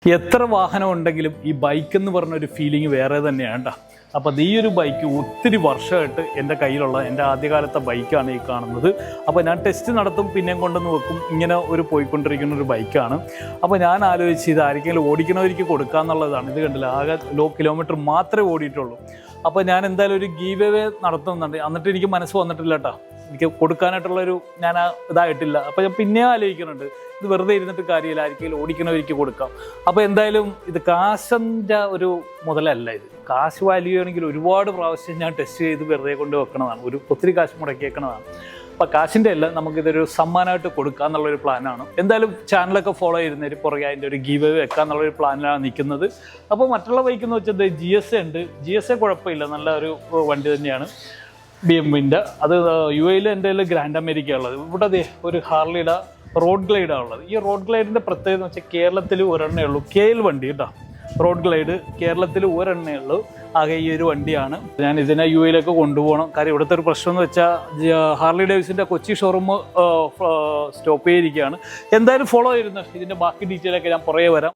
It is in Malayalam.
എത്ര വാഹനം ഉണ്ടെങ്കിലും ഈ ബൈക്ക് എന്ന് പറഞ്ഞൊരു ഫീലിംഗ് വേറെ തന്നെയാണ് കേട്ടോ. അപ്പോൾ ഈ ഒരു ബൈക്ക് ഒത്തിരി വർഷമായിട്ട് എൻ്റെ കയ്യിലുള്ള എൻ്റെ ആദ്യകാലത്തെ ബൈക്കാണ് ഈ കാണുന്നത്. അപ്പോൾ ഞാൻ ടെസ്റ്റ് നടത്തും, പിന്നെയും കൊണ്ടുവന്ന് വെക്കും. ഇങ്ങനെ ഒരു പോയിക്കൊണ്ടിരിക്കുന്ന ഒരു ബൈക്കാണ്. അപ്പോൾ ഞാൻ ആലോചിച്ച് ഇത് ആരെങ്കിലും ഓടിക്കണവർക്ക് കൊടുക്കാമെന്നുള്ളതാണ്. ഇത് കണ്ടില്ല, ആകെ ലോ കിലോമീറ്റർ മാത്രമേ ഓടിയിട്ടുള്ളൂ. അപ്പോൾ ഞാൻ എന്തായാലും ഒരു ഗീവ് അവേ നടത്തുന്നുണ്ട്. എന്നിട്ട് എനിക്ക് മനസ്സ് വന്നിട്ടില്ല കേട്ടോ, എനിക്ക് കൊടുക്കാനായിട്ടുള്ളൊരു ഞാൻ ഇതായിട്ടില്ല. അപ്പോൾ ഞാൻ പിന്നെ ആലോചിക്കുന്നുണ്ട്, ഇത് വെറുതെ ഇരുന്നിട്ട് കാര്യമില്ല, ആർക്കെങ്കിലും ഓടിക്കണവർക്ക് കൊടുക്കാം. അപ്പോൾ എന്തായാലും ഇത് കാശിൻ്റെ ഒരു മുതലല്ല, ഇത് കാശ് വാല്യൂ ആണെങ്കിൽ ഒരുപാട് പ്രാവശ്യം ഞാൻ ടെസ്റ്റ് ചെയ്ത് വെറുതെ കൊണ്ട് വെക്കണതാണ്, ഒത്തിരി കാശ് മുടക്കി വെക്കണതാണ്. അപ്പോൾ കാശിൻ്റെ അല്ല, നമുക്കിതൊരു സമ്മാനമായിട്ട് കൊടുക്കുക എന്നുള്ളൊരു പ്ലാനാണ്. എന്തായാലും ചാനലൊക്കെ ഫോളോ ചെയ്യുന്നതിന് പുറകെ അതിൻ്റെ ഒരു ഗീവ് അവേ വെക്കുക എന്നുള്ളൊരു പ്ലാനിലാണ് നിൽക്കുന്നത്. അപ്പോൾ മറ്റുള്ള ബൈക്കെന്ന് വെച്ചാൽ GSA ഉണ്ട്. GSA കുഴപ്പമില്ല, നല്ല ഒരു വണ്ടി തന്നെയാണ്. BMW അത് UAE എൻ്റെ കയ്യിൽ ഗ്രാൻഡ് അമേരിക്ക ഉള്ളത്. ഇവിടെ ഒരു ഹാർലിയുടെ റോഡ് ഗ്ലൈഡാണ് ഉള്ളത്. ഈ റോഡ് ഗ്ലൈഡിൻ്റെ പ്രത്യേകത എന്ന് വെച്ചാൽ കേരളത്തിൽ ഒരെണ്ണേ ഉള്ളൂ, KL വണ്ടി കേട്ടോ. റോഡ് ഗ്ലൈഡ് കേരളത്തിൽ ഒരെണ്ണേ ഉള്ളൂ, ആകെ ഈ ഒരു വണ്ടിയാണ്. ഞാൻ ഇതിനെ UAE കൊണ്ടുപോകണം. കാര്യം ഇവിടുത്തെ ഒരു പ്രശ്നം എന്ന് വെച്ചാൽ ഹാർലി ഡേവിസിൻ്റെ കൊച്ചി ഷോറൂം സ്റ്റോപ്പ് ചെയ്തിരിക്കുകയാണ്. എന്തായാലും ഫോളോ ചെയ്യുന്നു, ഇതിൻ്റെ ബാക്കി ഡീറ്റെയിലൊക്കെ ഞാൻ പുറകെ വരാം.